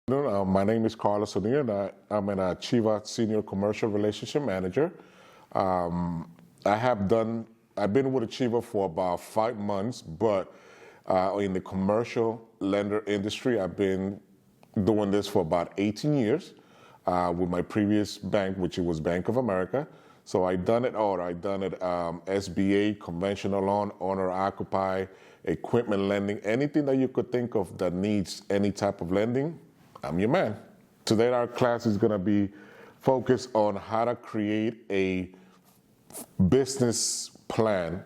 My name is Carlos O'Neill, and I'm an Achieva Senior Commercial Relationship Manager. I've been with Achieva for about 5 months, but in the commercial lender industry, I've been doing this for about 18 years with my previous bank, which was Bank of America. So I've done it all. I've done it SBA, conventional loan, owner-occupied, equipment lending, anything that you could think of that needs any type of lending, I'm your man. Today our class is going to be focused on how to create a business plan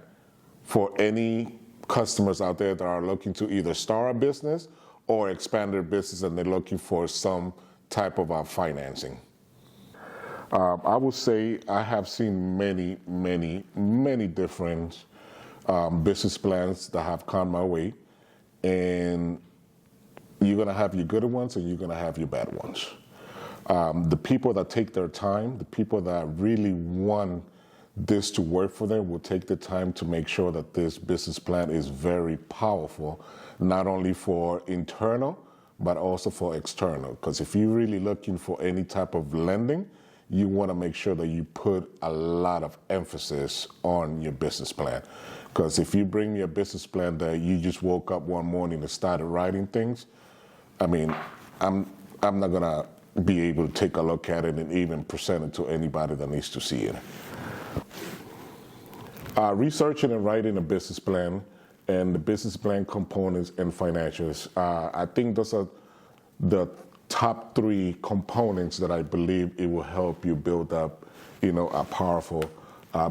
for any customers out there that are looking to either start a business or expand their business and they're looking for some type of financing. I would say I have seen many different business plans that have come my way, and you're going to have your good ones and you're going to have your bad ones. The people that take their time, the people that really want this to work for them will take the time to make sure that this business plan is very powerful, not only for internal, but also for external. Because if you're really looking for any type of lending, you want to make sure that you put a lot of emphasis on your business plan. Because if you bring me a business plan that you just woke up one morning and started writing things, I mean, I'm not gonna be able to take a look at it and even present it to anybody that needs to see it. Researching and writing a business plan and the business plan components and financials, I think those are the top 3 components that I believe it will help you build up, a powerful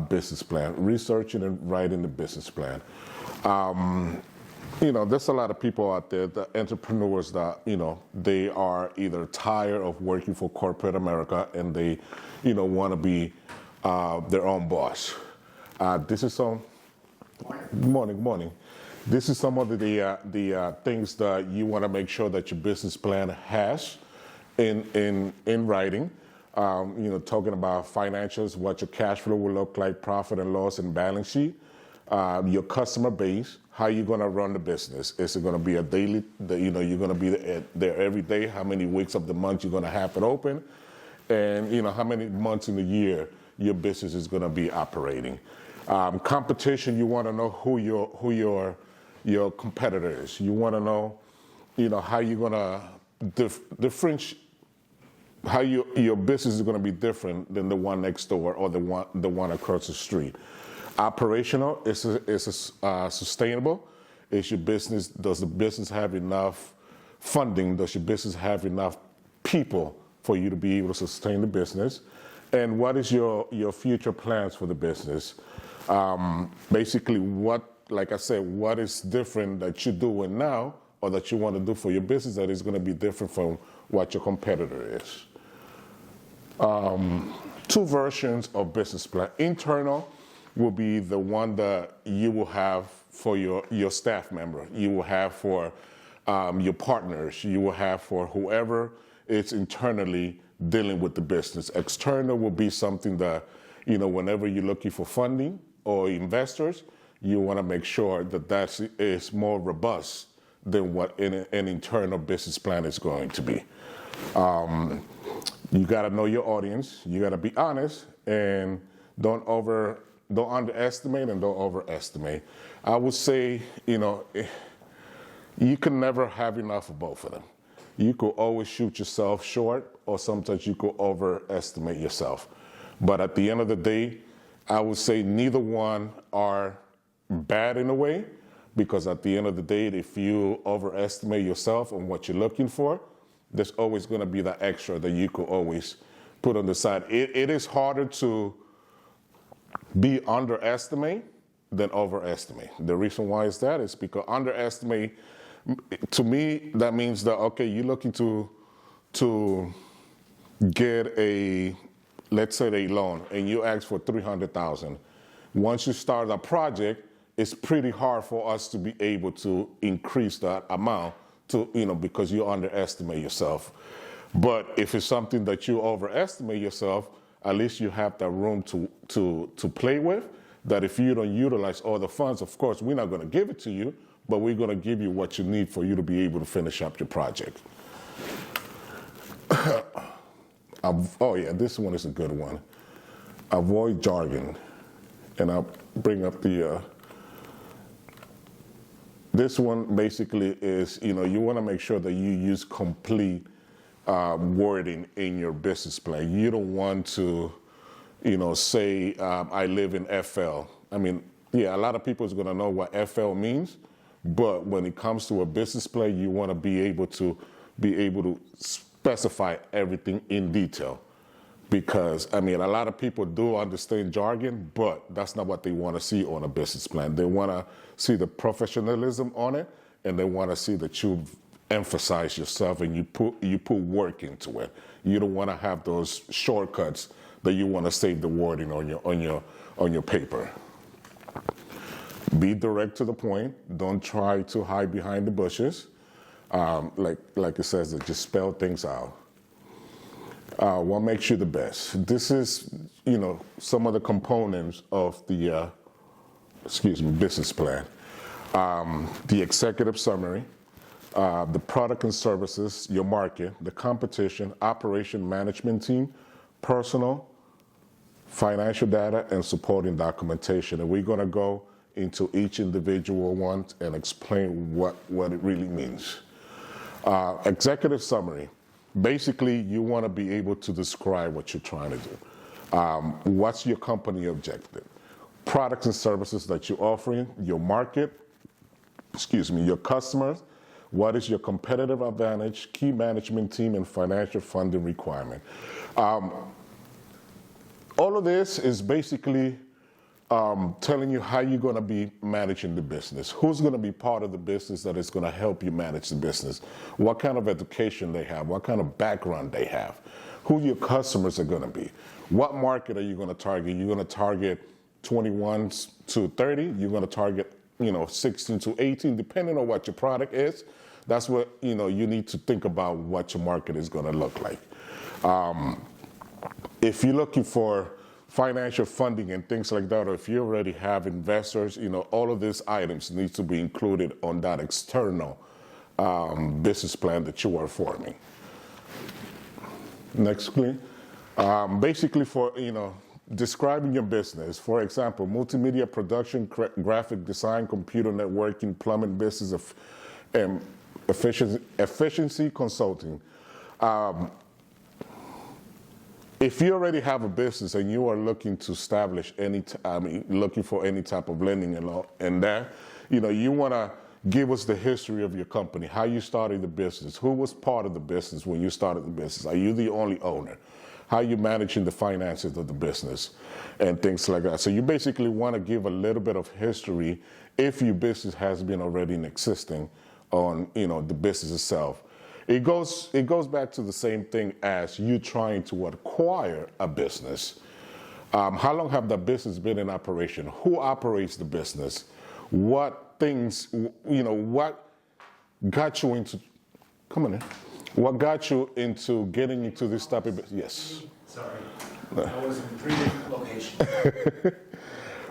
business plan. Researching and writing the business plan. There's a lot of people out there, the entrepreneurs that, they are either tired of working for corporate America and they, want to be their own boss. This is some, good morning. This is some of the things that you want to make sure that your business plan has in writing. Talking about financials, what your cash flow will look like, profit and loss and balance sheet, your customer base, how you're going to run the business. Is it going to be a daily, you're going to be there every day, how many weeks of the month you're going to have it open, and how many months in the year your business is going to be operating. Competition, you want to know who your competitor is. You want to know, how you're going to differentiate, how your business is going to be different than the one next door or the one across the street. Operational is sustainable. Is your business, does the business have enough funding? Does your business have enough people for you to be able to sustain the business? And what is your future plans for the business? Basically, like I said, what is different that you're doing now or that you want to do for your business that is going to be different from what your competitor is? 2 versions of business plan. Internal will be the one that you will have for your staff member. You will have for your partners. You will have for whoever is internally dealing with the business. External will be something that, whenever you're looking for funding or investors, you want to make sure that is more robust than what an internal business plan is going to be. You got to know your audience. You got to be honest and don't underestimate and don't overestimate. I would say, you can never have enough of both of them. You could always shoot yourself short, or sometimes you could overestimate yourself. But at the end of the day, I would say neither one are bad in a way, because at the end of the day, if you overestimate yourself and what you're looking for, there's always going to be that extra that you could always put on the side. It is harder to be underestimate than overestimate. The reason why is that is because underestimate, to me, that means that, okay, you're looking to get let's say a loan, and you ask for $300,000. Once you start a project, it's pretty hard for us to be able to increase that amount because you underestimate yourself. But if it's something that you overestimate yourself, at least you have that room to play with, that if you don't utilize all the funds, of course, we're not going to give it to you, but we're going to give you what you need for you to be able to finish up your project. Oh yeah, this one is a good one. Avoid jargon. And I'll bring up the, this one basically is, you want to make sure that you use complete wording in your business plan. You don't want to, say, I live in FL. I mean, yeah, a lot of people is going to know what FL means, but when it comes to a business plan, you want to be able to specify everything in detail. Because, I mean, a lot of people do understand jargon, but that's not what they want to see on a business plan. They want to see the professionalism on it, and they want to see that you emphasize yourself and you put work into it. You don't want to have those shortcuts that you want to save the wording on your paper. Be direct to the point. Don't try to hide behind the bushes. Like it says, just spell things out. What makes you the best? This is, some of the components of the, business plan. The executive summary, the product and services, your market, the competition, operation management team, personal, financial data, and supporting documentation. And we're going to go into each individual one and explain what it really means. Executive summary. Basically, you want to be able to describe what you're trying to do. What's your company objective? Products and services that you're offering, your market, your customers, what is your competitive advantage, key management team, and financial funding requirement. All of this is basically telling you how you're going to be managing the business, who's going to be part of the business that is going to help you manage the business, what kind of education they have, what kind of background they have, who your customers are going to be, what market are you going to target. You're going to target 21 to 30, you're going to target 16 to 18, depending on what your product is. That's what you need to think about what your market is going to look like. If you're looking for financial funding and things like that, or if you already have investors, all of these items need to be included on that external business plan that you are forming. Next, please. Basically for, describing your business, for example, multimedia production, graphic design, computer networking, plumbing business, efficiency consulting. If you already have a business and you are looking to establish looking for any type of lending and that, you want to give us the history of your company, how you started the business, who was part of the business when you started the business, are you the only owner, how you managing the finances of the business, and things like that. So you basically want to give a little bit of history if your business has been already in existing on the business itself. It goes back to the same thing as you trying to acquire a business. How long have the business been in operation? Who operates the business? What things, what got you into, what got you into getting into this type of business? Yes. Sorry, I was in 3 different locations.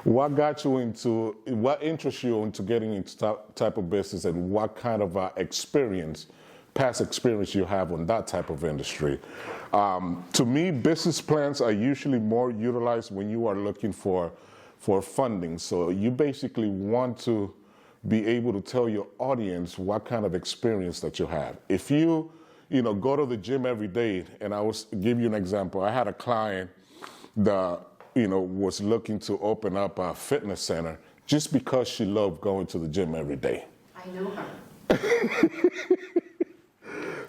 What got you into, what interests you into getting into type of business, and what kind of past experience you have on that type of industry? To me, business plans are usually more utilized when you are looking for funding. So you basically want to be able to tell your audience what kind of experience that you have. If you, go to the gym every day, and I will give you an example. I had a client that, was looking to open up a fitness center just because she loved going to the gym every day. I know her.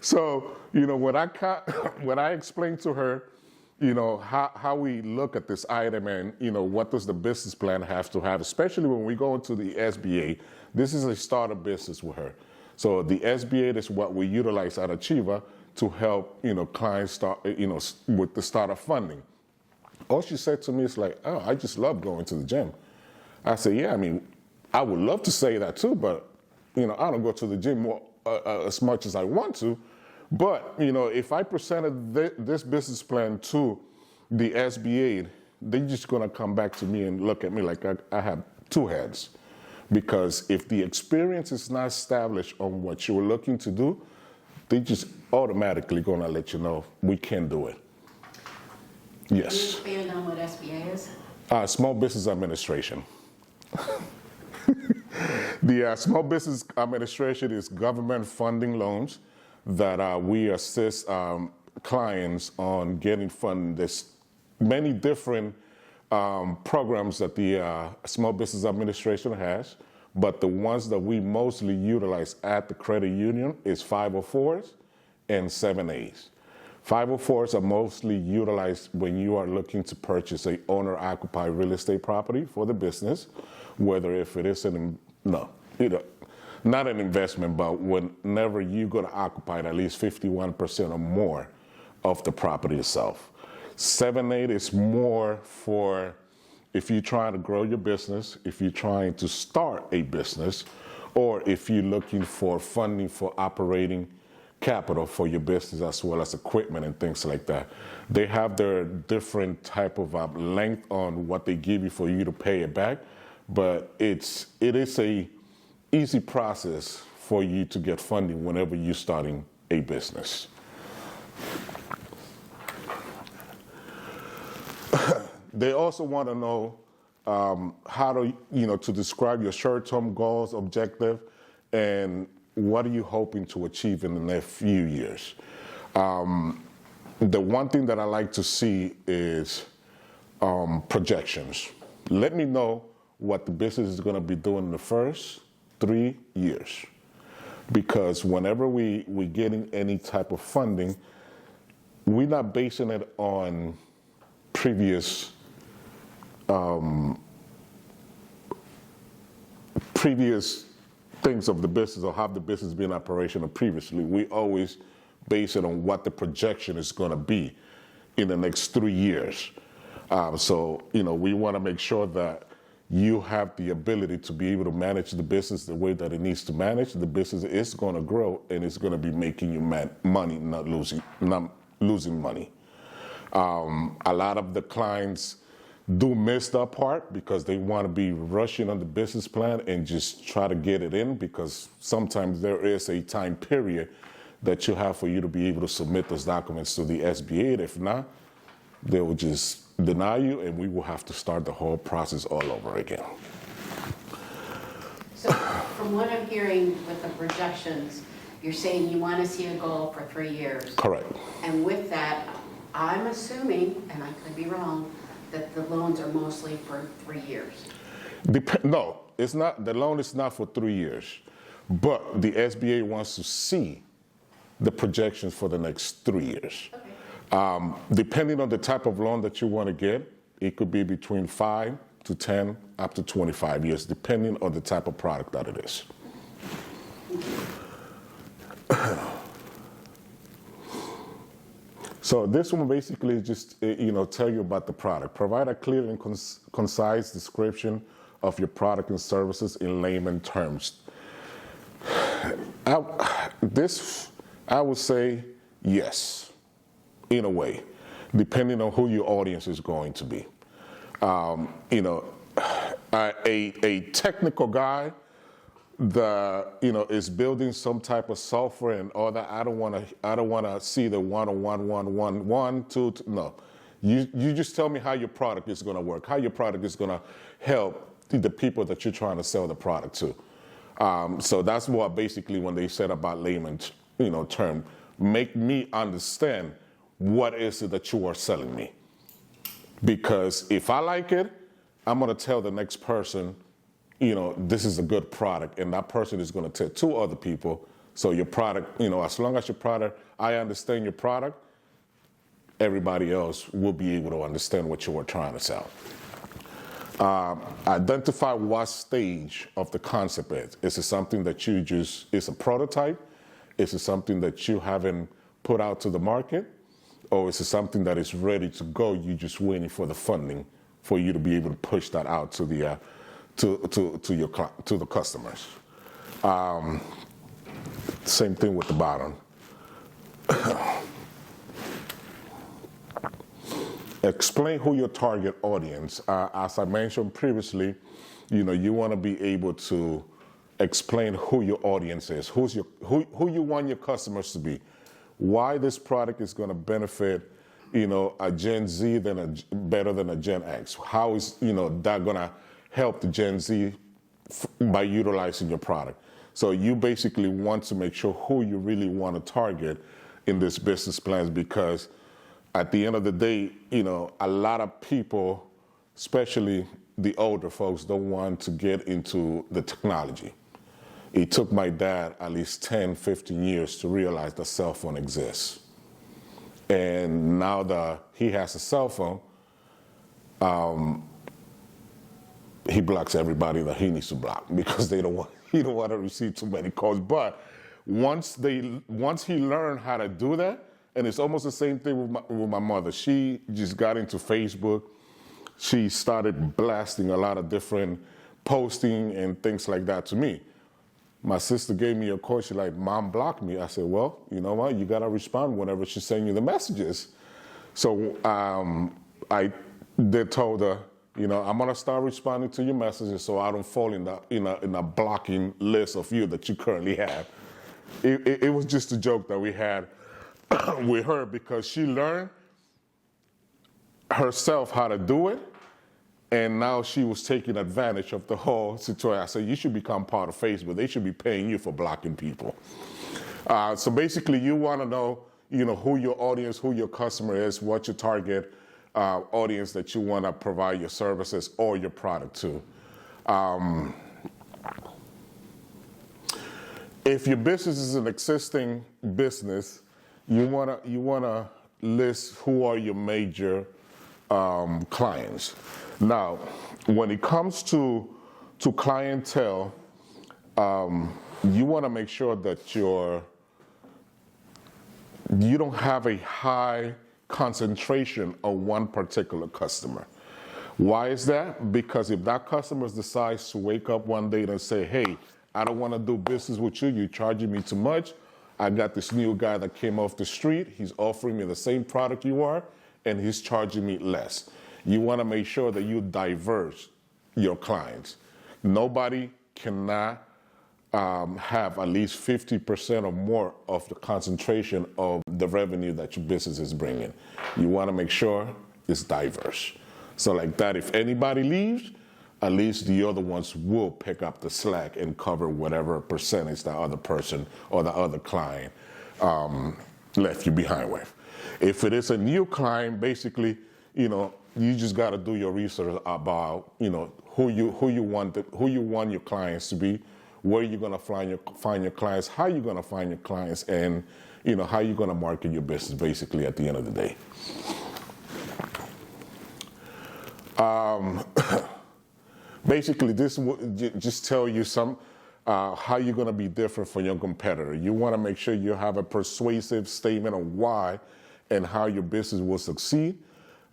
So, when I explained to her, how we look at this item and, what does the business plan have to have, especially when we go into the SBA. This is a startup business with her. So the SBA is what we utilize at Achieva to help, clients start, with the startup funding. All she said to me is like, oh, I just love going to the gym. I said, yeah, I would love to say that too, but, I don't go to the gym as much as I want to. But, if I presented this business plan to the SBA, they're just going to come back to me and look at me like I have two heads. Because if the experience is not established on what you're looking to do, they just automatically going to let you know we can do it. Can you Yes. expand on what SBA is? Small Business Administration. The Small Business Administration is government funding loans that we assist clients on getting funding. There's many different programs that the Small Business Administration has, but the ones that we mostly utilize at the credit union is 504s and 7As. 504s are mostly utilized when you are looking to purchase a owner-occupied real estate property for the business, whether if it is not an investment, but whenever you're going to occupy at least 51% or more of the property itself. 7A is more for if you're trying to grow your business, if you're trying to start a business, or if you're looking for funding for operating capital for your business as well as equipment and things like that. They have their different type of length on what they give you for you to pay it back, but it is a easy process for you to get funding whenever you're starting a business. They also want to know how to describe your short-term goals, objective, and what are you hoping to achieve in the next few years. The one thing that I like to see is projections. Let me know what the business is going to be doing in the first 3 years. Because whenever we're getting any type of funding, we're not basing it on previous things of the business or how the business been operational previously. We always base it on what the projection is going to be in the next 3 years. So we want to make sure that you have the ability to be able to manage the business the way that it needs to manage. The business is going to grow and it's going to be making you money, not losing money. A lot of the clients do miss that part because they want to be rushing on the business plan and just try to get it in, because sometimes there is a time period that you have for you to be able to submit those documents to the SBA. And if not, they will just deny you and we will have to start the whole process all over again. So from what I'm hearing with the projections, you're saying you want to see a goal for 3 years. Correct. And with that, I'm assuming, and I could be wrong, that the loans are mostly for 3 years. No, it's not. The loan is not for 3 years, but the SBA wants to see the projections for the next 3 years. Okay. Depending on the type of loan that you want to get, it could be between 5 to 10, up to 25 years, depending on the type of product that it is. So this one basically is just, tell you about the product. Provide a clear and concise description of your product and services in layman terms. I would say yes, in a way, depending on who your audience is going to be. A technical guy that is building some type of software and all that. I don't want to see the 1, 2. No, you just tell me how your product is going to work, how your product is going to help the people that you're trying to sell the product to. So that's what basically when they said about layman, term, make me understand what is it that you are selling me. Because if I like it, I'm going to tell the next person, this is a good product, and that person is going to tell 2 other people. So your product, as long as your product, I understand your product, everybody else will be able to understand what you are trying to sell. Identify what stage of the concept is. Is it something that is a prototype? Is it something that you haven't put out to the market? Or is it something that is ready to go? You're just waiting for the funding for you to be able to push that out to the to the customers. Same thing with the bottom. Explain who your target audience. As I mentioned previously, you want to be able to explain who your audience is, who you want your customers to be. why this product is going to benefit, a Gen Z better than a Gen X. How is, that going to help the Gen Z by utilizing your product? So you basically want to make sure who you really want to target in this business plans, because at the end of the day, a lot of people, especially the older folks, don't want to get into the technology. It took my dad at least 10, 15 years to realize the cell phone exists. And now that he has a cell phone, he blocks everybody that he needs to block because he don't want to receive too many calls. But once he learned how to do that, and it's almost the same thing with my mother. She just got into Facebook. She started blasting a lot of different posting and things like that to me. My sister gave me a call. She's like, Mom blocked me. I said, well, you know what? You got to respond whenever she's sending you the messages. So I did told her, I'm going to start responding to your messages so I don't fall in a blocking list of you that you currently have. It was just a joke that we had with her, because she learned herself how to do it, and now she was taking advantage of the whole situation. I said, you should become part of Facebook. They should be paying you for blocking people. So basically, you want to know, who your audience, who your customer is, what your target audience that you want to provide your services or your product to. If your business is an existing business, you wanna list who are your major clients. Now, when it comes to clientele, you want to make sure that you don't have a high concentration on one particular customer. Why is that? Because if that customer decides to wake up one day and say, hey, I don't want to do business with you, you're charging me too much, I got this new guy that came off the street, he's offering me the same product you are, and he's charging me less. You want to make sure that you diverse your clients. Nobody cannot have at least 50% or more of the concentration of the revenue that your business is bringing. You want to make sure it's diverse. So like that, if anybody leaves, at least the other ones will pick up the slack and cover whatever percentage the other person or the other client left you behind with. If it is a new client, basically, you just got to do your research about, who you want your clients to be, where you're going to find your clients, how you're going to find your clients, and how you're going to market your business. Basically, at the end of the day. Basically, this will just tell you how you're going to be different from your competitor. You want to make sure you have a persuasive statement of why and how your business will succeed.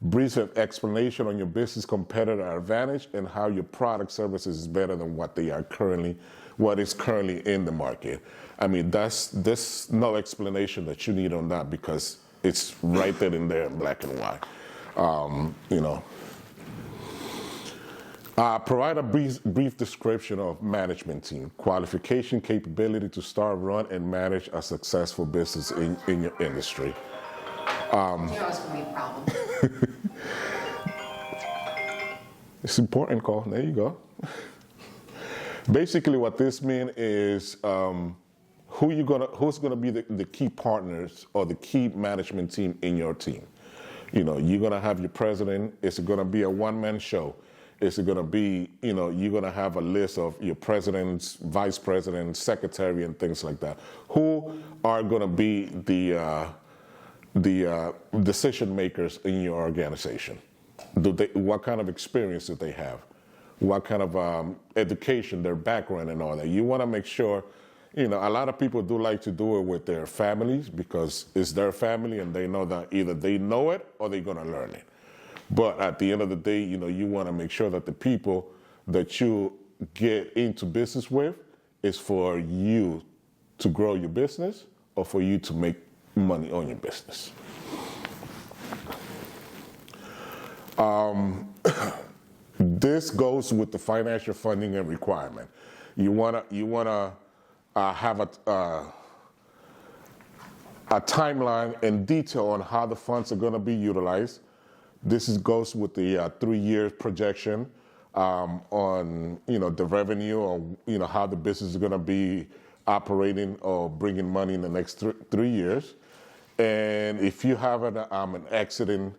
Brief explanation on your business competitor advantage and how your product services is better than what is currently in the market. I mean, there's no explanation that you need on that, because it's right there in there in black and white. Provide a brief description of management team, qualification, capability to start, run, and manage a successful business in your industry. It's going to be a problem. It's important, Cole. There you go. Basically, what this means is who's gonna be the key partners or the key management team in your team. You're gonna have your president. It's gonna be a one-man show. It's going to be, you're going to have a list of your presidents, vice presidents, secretary, and things like that. Who are going to be the decision makers in your organization? What kind of experience do they have? What kind of education, their background, and all that? You want to make sure, a lot of people do like to do it with their families, because it's their family and they know that either they know it or they're going to learn it. But at the end of the day, you want to make sure that the people that you get into business with is for you to grow your business or for you to make money on your business. This goes with the financial funding and requirement. You wanna have a a timeline and detail on how the funds are going to be utilized. Goes with the 3-year projection on the revenue or how the business is going to be operating or bringing money in the next 3 years. And if you have an exiting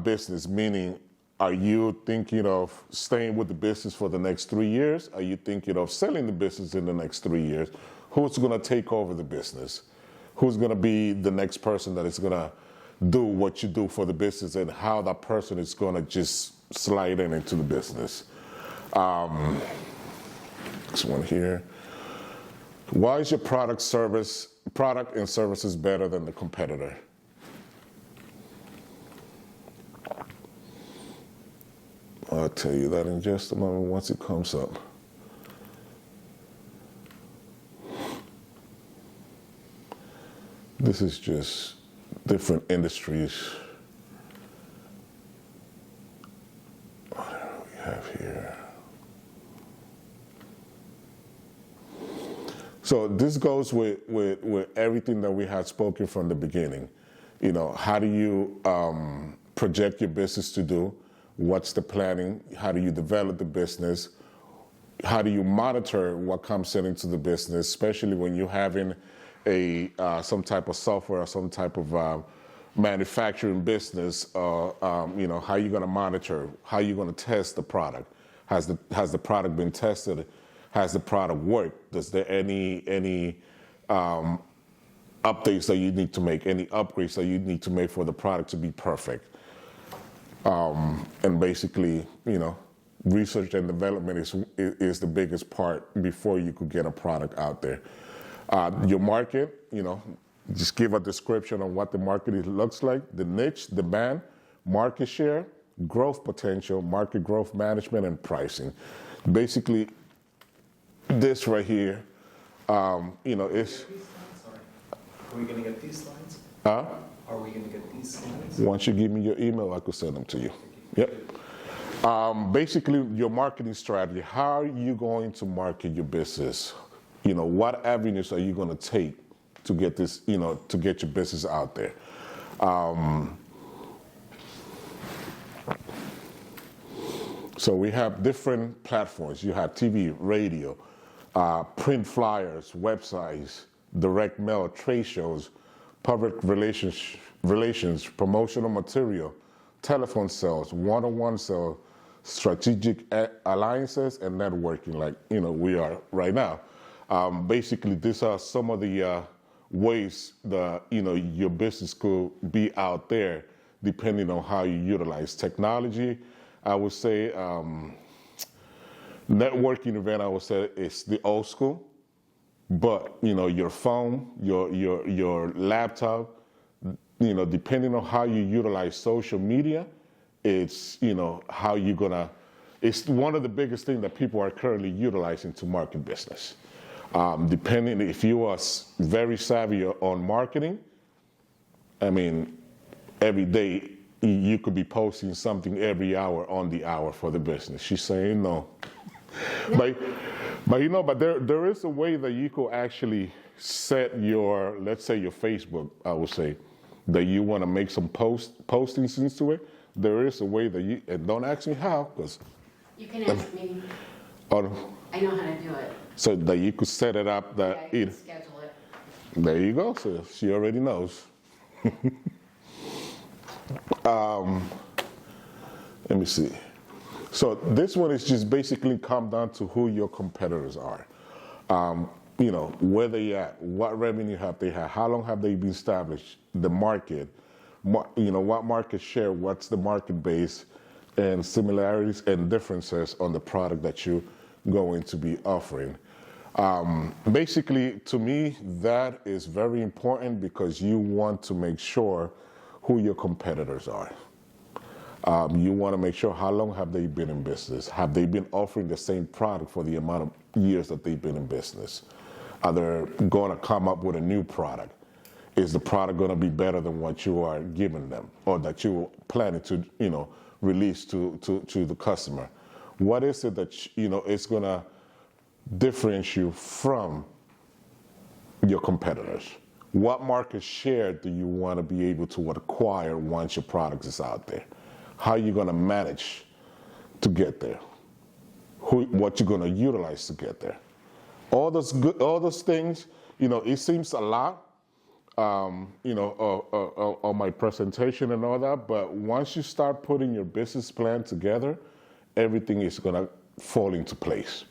business, meaning are you thinking of staying with the business for the next 3 years? Are you thinking of selling the business in the next 3 years? Who's going to take over the business? Who's going to be the next person that is going to do what you do for the business, and how that person is going to just slide into the business? This one here. Why is your product and services better than the competitor? I'll tell you that in just a moment once it comes up. This is just different industries. What do we have here? So this goes with everything that we had spoken from the beginning. How do you project your business to do? What's the planning? How do you develop the business? How do you monitor what comes into the business, especially when you're having some type of software or some type of manufacturing business? How are you going to monitor? How are you going to test the product? Has the product been tested? Has the product worked? Does there any updates that you need to make? Any upgrades that you need to make for the product to be perfect? And basically, research and development is the biggest part before you could get a product out there. Your market, just give a description of what the market looks like, the niche, the band, market share, growth potential, market growth management, and pricing. Basically, this right here, is... Are we going to get these slides? Huh? Are we going to get these slides? Once you give me your email, I could send them to you. Yep. Basically, your marketing strategy. How are you going to market your business? What avenues are you going to take to get this, to get your business out there? So we have different platforms. You have TV, radio, print flyers, websites, direct mail, trade shows, public relations, promotional material, telephone sales, one-on-one sales, strategic alliances, and networking, like we are right now. Basically, these are some of the ways that your business could be out there, depending on how you utilize technology. I would say networking event. I would say it's the old school, but your phone, your laptop, depending on how you utilize social media, it's how you're gonna. It's one of the biggest things that people are currently utilizing to market business. Depending if you are very savvy on marketing, I mean, every day you could be posting something every hour on the hour for the business. She's saying no. But there is a way that you could actually set your, let's say your Facebook, I would say, that you want to make some postings into it. There is a way that you, and don't ask me how, because You can ask me. I know how to do it. So that you could set it up that Yeah, you can schedule it. There you go. So she already knows. Let me see. So this one is just basically come down to who your competitors are. Where they at, what revenue have they had, how long have they been established, the market, what market share, what's the market base, and similarities and differences on the product that you're going to be offering. Basically, to me, that is very important because you want to make sure who your competitors are. You want to make sure how long have they been in business? Have they been offering the same product for the amount of years that they've been in business? Are they going to come up with a new product? Is the product going to be better than what you are giving them or that you're planning to, release to the customer? What is it that, it's going to differentiate you from your competitors? What market share do you want to be able to acquire once your product is out there? How are you going to manage to get there? What you're going to utilize to get there? All those things, it seems a lot, on my presentation and all that, but once you start putting your business plan together, everything is going to fall into place.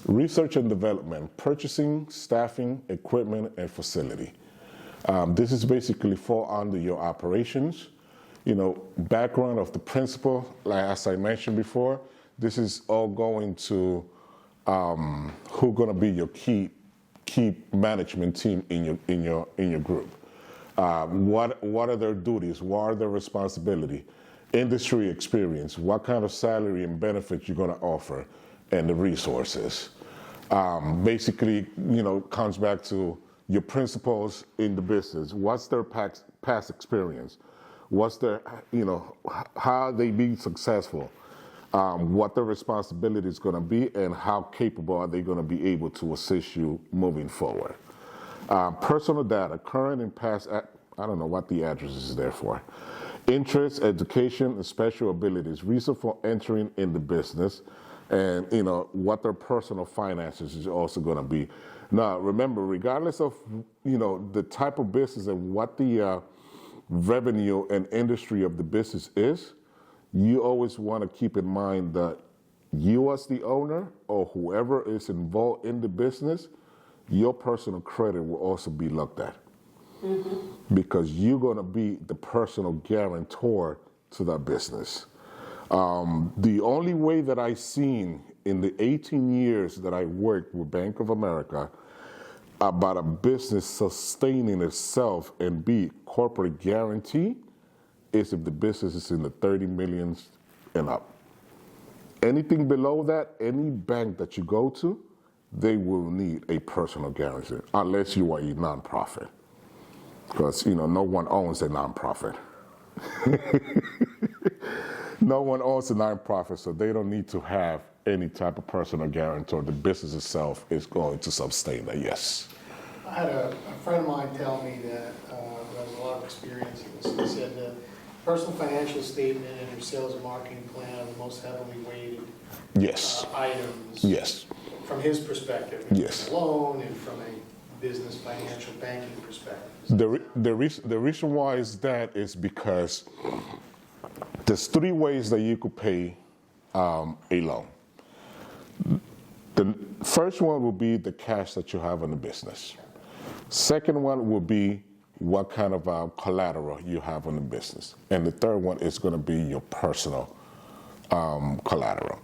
Research and development, purchasing, staffing, equipment, and facility. This is basically fall under your operations. Background of the principal, like as I mentioned before, this is all going to who's going to be your key management team in your group. What are their duties? What are their responsibility? Industry experience. What kind of salary and benefits you're going to offer, and the resources. Basically, comes back to your principals in the business. What's their past experience? What's their, how they be successful? What their responsibility is going to be, and how capable are they going to be able to assist you moving forward. Personal data, current and past, I don't know what the address is there for. Interests, education, and special abilities, reason for entering in the business, and what their personal finances is also going to be. Now, remember, regardless of the type of business and what the revenue and industry of the business is, you always want to keep in mind that you as the owner or whoever is involved in the business, your personal credit will also be looked at. Mm-hmm. Because you're going to be the personal guarantor to that business. The only way that I've seen in the 18 years that I worked with Bank of America about a business sustaining itself and be corporate guarantee is if the business is in the 30 millions and up. Anything below that, any bank that you go to, they will need a personal guarantee, unless you are a nonprofit. Because, no one owns a nonprofit. No one owns a nonprofit, so they don't need to have any type of personal guarantor. The business itself is going to sustain that, yes. I had a friend of mine tell me that has a lot of experience in this. He said that personal financial statement and your sales and marketing plan are the most heavily weighted yes. Items. Yes. From his perspective. Yes. From a loan and from a business financial banking perspective. The reason why is that is because there's three ways that you could pay a loan. The first one will be the cash that you have in the business. Second one will be what kind of collateral you have in the business. And the third one is going to be your personal collateral.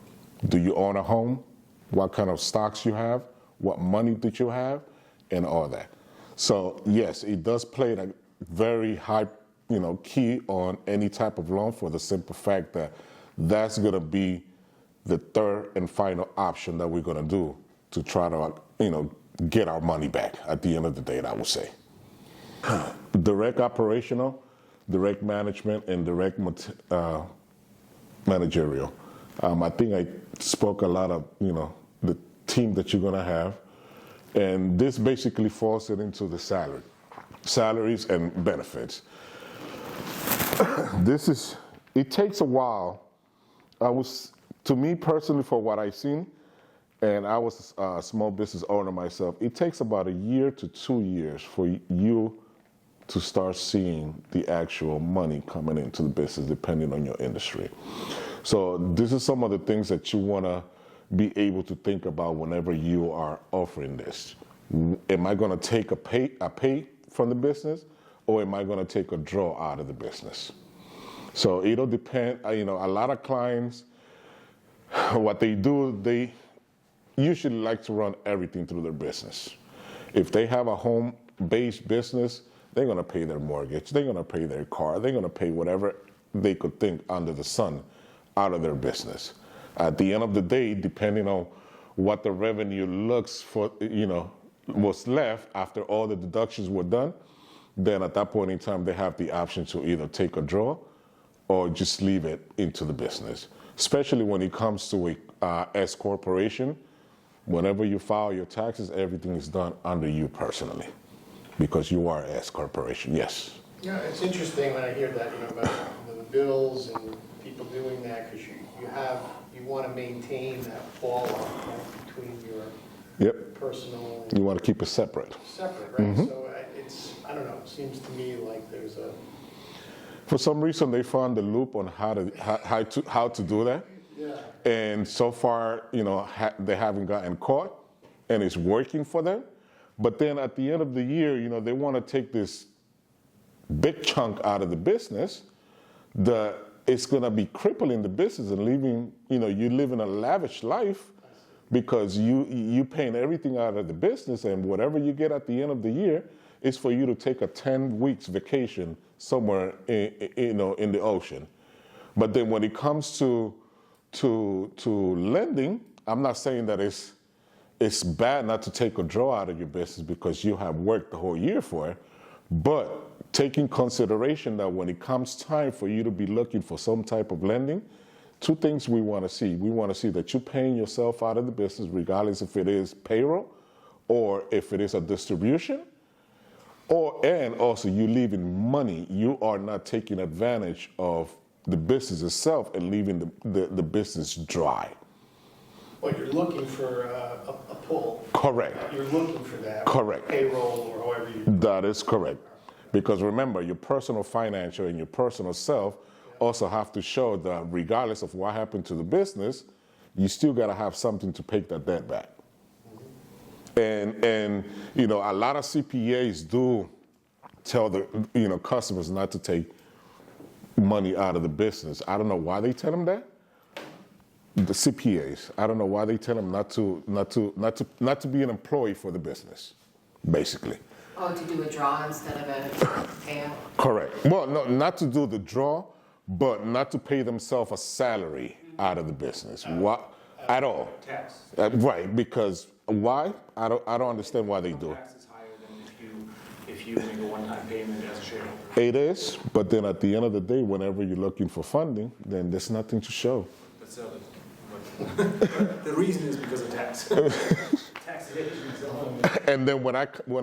Do you own a home? What kind of stocks you have? What money did you have? And all that. So yes, it does play a very high key on any type of loan, for the simple fact that that's going to be the third and final option that we're going to do to try to, get our money back at the end of the day, I would say. Direct operational, direct management, and direct managerial. I think I spoke a lot of, the team that you're going to have. And this basically falls it into the salaries and benefits. It takes a while. To me personally, for what I've seen, and I was a small business owner myself, it takes about a year to 2 years for you to start seeing the actual money coming into the business, depending on your industry. So this is some of the things that you want to be able to think about whenever you are offering this. Am I going to take a pay from the business, or am I going to take a draw out of the business? So it'll depend. A lot of clients, what they do, they usually like to run everything through their business. If they have a home-based business, they're going to pay their mortgage, they're going to pay their car, they're going to pay whatever they could think under the sun out of their business. At the end of the day, depending on what the revenue looks for, what's left after all the deductions were done, then at that point in time, they have the option to either take a draw or just leave it into the business. Especially when it comes to a S corporation, Whenever you file your taxes, everything is done under you personally because you are S corporation. Yes. Yeah, it's interesting when I hear that, about the bills and people doing that, because you want to maintain that fall off between your Yep. personal You and want to keep it separate. separate, right? So I don't know, it seems to me like there's a, For some reason, they found the loop on how to do that. yeah, And so far, they haven't gotten caught, and it's working for them. But then at the end of the year, they want to take this big chunk out of the business that it's going to be crippling the business and leaving, you living a lavish life because you paying everything out of the business, and whatever you get at the end of the year is for you to take a 10 weeks vacation somewhere in the ocean. But then when it comes to lending, I'm not saying that it's bad not to take a draw out of your business because you have worked the whole year for it, but taking consideration that when it comes time for you to be looking for some type of lending, two things we want to see. We want to see that you're paying yourself out of the business, regardless if it is payroll or if it is a distribution, and also you leaving money. You are not taking advantage of the business itself and leaving the business dry. well, you're looking for a pull. Correct. You're looking for that. Correct. Payroll or however you. That is correct. Because remember, your personal financial and your personal self also have to show that regardless of what happened to the business, you still got to have something to pay that debt back. And a lot of CPAs do tell the customers not to take money out of the business. I don't know why they tell them that. The CPAs, I don't know why they tell them not to be an employee for the business, basically. Oh, to do a draw instead of a payout? Correct. Well, no, not to do the draw, but not to pay themselves a salary out of the business. What? At all. Tax. Right, because why? I don't understand why they do it. Tax is higher than if you make a one-time payment as a shareholder. It is, but then at the end of the day, whenever you're looking for funding, then there's nothing to show. But so, the reason is because of tax. Tax evasion. And then when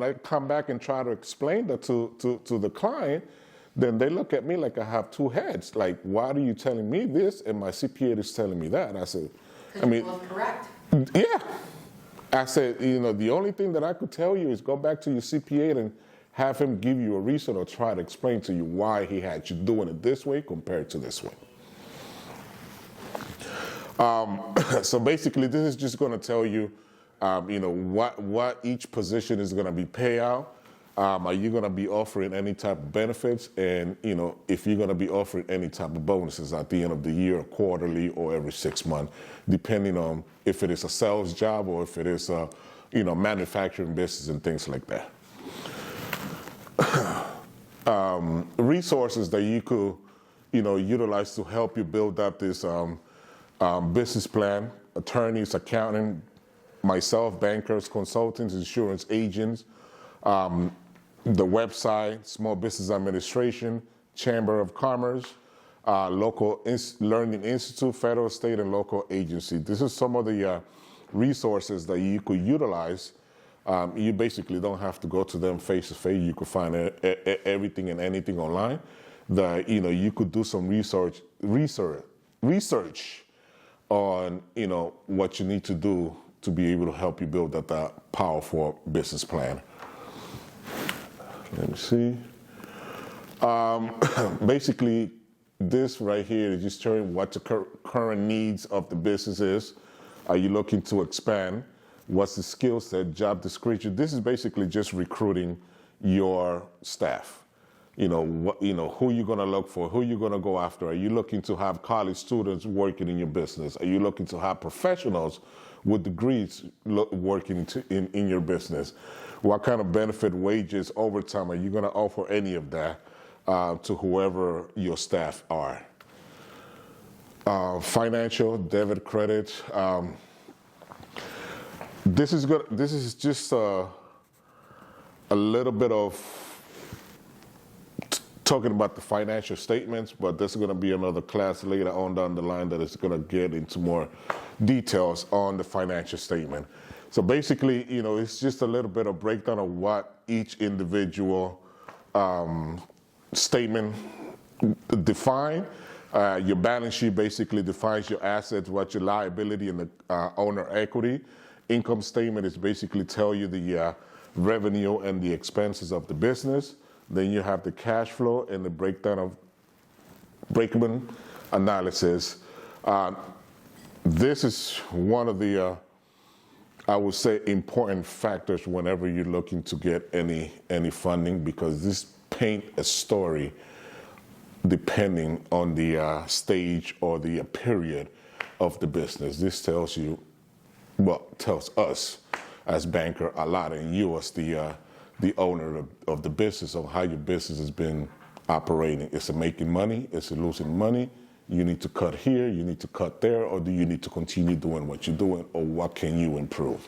I come back and try to explain that to the client, then they look at me like I have two heads. Like, why are you telling me this and my CPA is telling me that? And I said, Because you're both correct. yeah. I said, the only thing that I could tell you is go back to your CPA and have him give you a reason or try to explain to you why he had you doing it this way compared to this way. So basically, this is just going to tell you, what each position is going to be payout. Are you going to be offering any type of benefits? And, if you're going to be offering any type of bonuses at the end of the year, or quarterly, or every 6 months, depending on if it is a sales job or if it is a, manufacturing business and things like that. Resources that you could, utilize to help you build up this business plan: attorneys, accounting, myself, bankers, consultants, insurance agents, the website, Small Business Administration, Chamber of Commerce, local learning institute, federal, state, and local agency. This is some of the resources that you could utilize. You basically don't have to go to them face to face. You could find everything and anything online. That you could do some research on what you need to do to be able to help you build that powerful business plan. Let me see. Basically, this right here is just showing what the current needs of the business is. Are you looking to expand? What's the skill set, job description? This is basically just recruiting your staff. Who you're going to look for, who you're going to go after. Are you looking to have college students working in your business? Are you looking to have professionals with degrees working in your business? What kind of benefit, wages, overtime, are you going to offer any of that to whoever your staff are? Financial, debit, credit. This is just a little bit of talking about the financial statements, but there's going to be another class later on down the line that is going to get into more details on the financial statement. So basically, it's just a little bit of breakdown of what each individual statement define. Your balance sheet basically defines your assets, what your liability and the owner equity. Income statement is basically tell you the revenue and the expenses of the business. Then you have the cash flow and the breakdown of break-even analysis. This is one of the, I would say, important factors whenever you're looking to get any funding, because this paint a story depending on the stage or the period of the business. This tells you, tells us as banker a lot, and you as the owner of the business, on how your business has been operating. Is it making money? Is it losing money? You need to cut here, you need to cut there, or do you need to continue doing what you're doing, or what can you improve?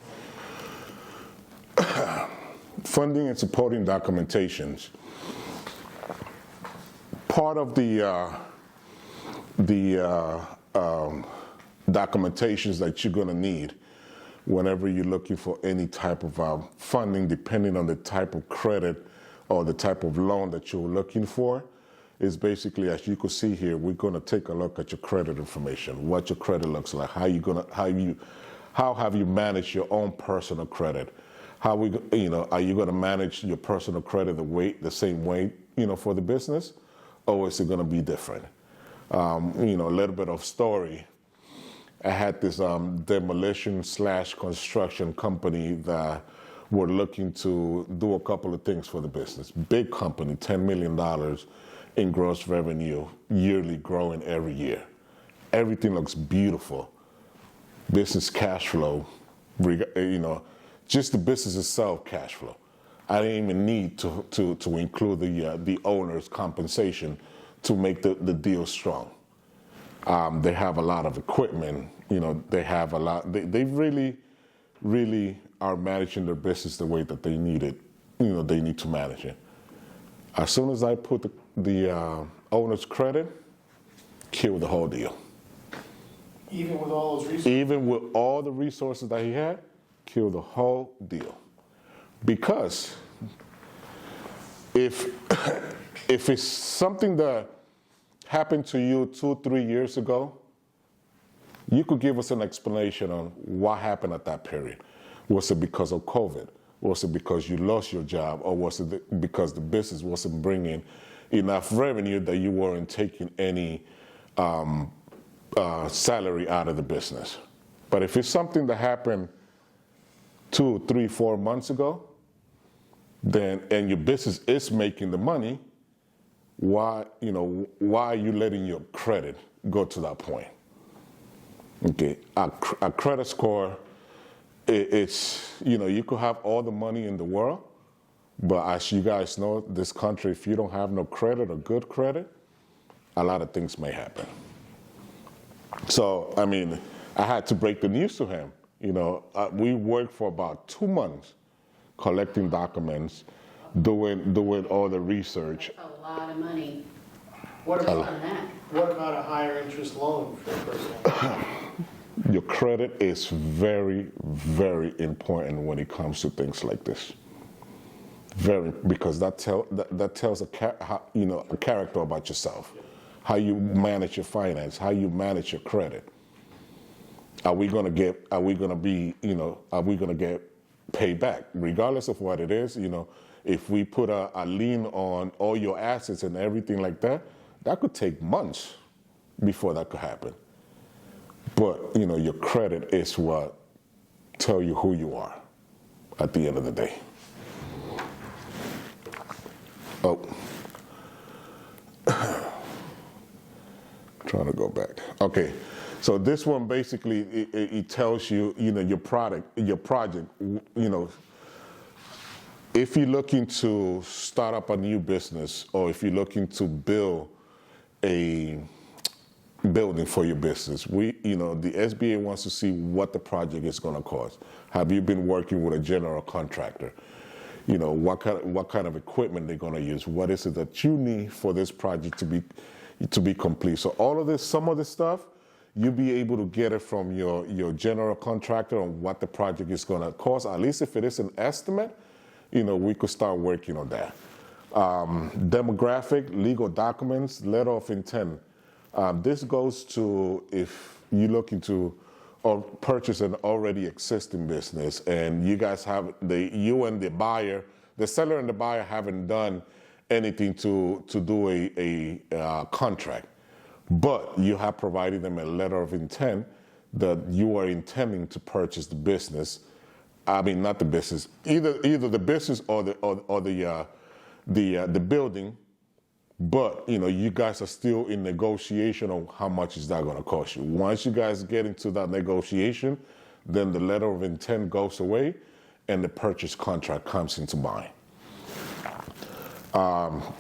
Funding and supporting documentations. Part of the documentations that you're going to need whenever you're looking for any type of funding, depending on the type of credit or the type of loan that you're looking for, is basically, as you can see here, we're going to take a look at your credit information, what your credit looks like, how have you managed your own personal credit, are you going to manage your personal credit the same way, for the business, or is it going to be different? A little bit of story. I had this demolition/construction company that were looking to do a couple of things for the business. Big company, $10 million in gross revenue, yearly, growing every year. Everything looks beautiful. Business cash flow, just the business itself cash flow. I didn't even need to include the owner's compensation to make the deal strong. They have a lot of equipment, they have a lot, they really, really are managing their business the way that they need it, they need to manage it. As soon as I put the owner's credit, kill the whole deal. Even with all those resources? Even with all the resources that he had, kill the whole deal. Because if it's something that happened to you 2-3 years ago, you could give us an explanation on what happened at that period. Was it because of COVID? Was it because you lost your job? Or was it because the business wasn't bringing enough revenue that you weren't taking any salary out of the business? But if it's something that happened 2, 3, 4 months ago, and your business is making the money, why are you letting your credit go to that point? Okay, a credit score, it's, you could have all the money in the world, but as you guys know, this country, if you don't have no credit or good credit, a lot of things may happen. So, I had to break the news to him. We worked for about 2 months collecting documents, doing all the research. That's a lot of money. What about that? What about a higher interest loan for a person? Your credit is very, very important when it comes to things like this. Because that tells a character about yourself, how you manage your finance, how you manage your credit. Are we gonna get paid back, regardless of what it is? If we put a lien on all your assets and everything like that, that could take months before that could happen. But your credit is what tell you who you are at the end of the day. Oh, trying to go back. Okay, so this one basically it tells you your project. If you're looking to start up a new business, or if you're looking to build a building for your business, the SBA wants to see what the project is going to cost. Have you been working with a general contractor? What kind of equipment they're going to use? What is it that you need for this project to be complete? So all of this, some of this stuff, you'll be able to get it from your general contractor on what the project is going to cost. At least if it is an estimate, we could start working on that. Demographic, legal documents, letter of intent. This goes to if you're looking to or purchase an already existing business and you guys have you and the buyer, the seller and the buyer haven't done anything to do a contract, but you have provided them a letter of intent that you are intending to purchase the business. I mean, not the business, either the business or the building, but you guys are still in negotiation on how much is that going to cost you. Once you guys get into that negotiation, then the letter of intent goes away and the purchase contract comes into mind.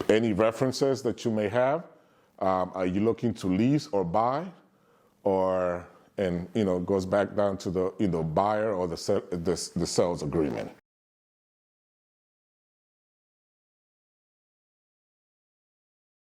Any references that you may have? Are you looking to lease or buy, and it goes back down to the buyer or the sales agreement.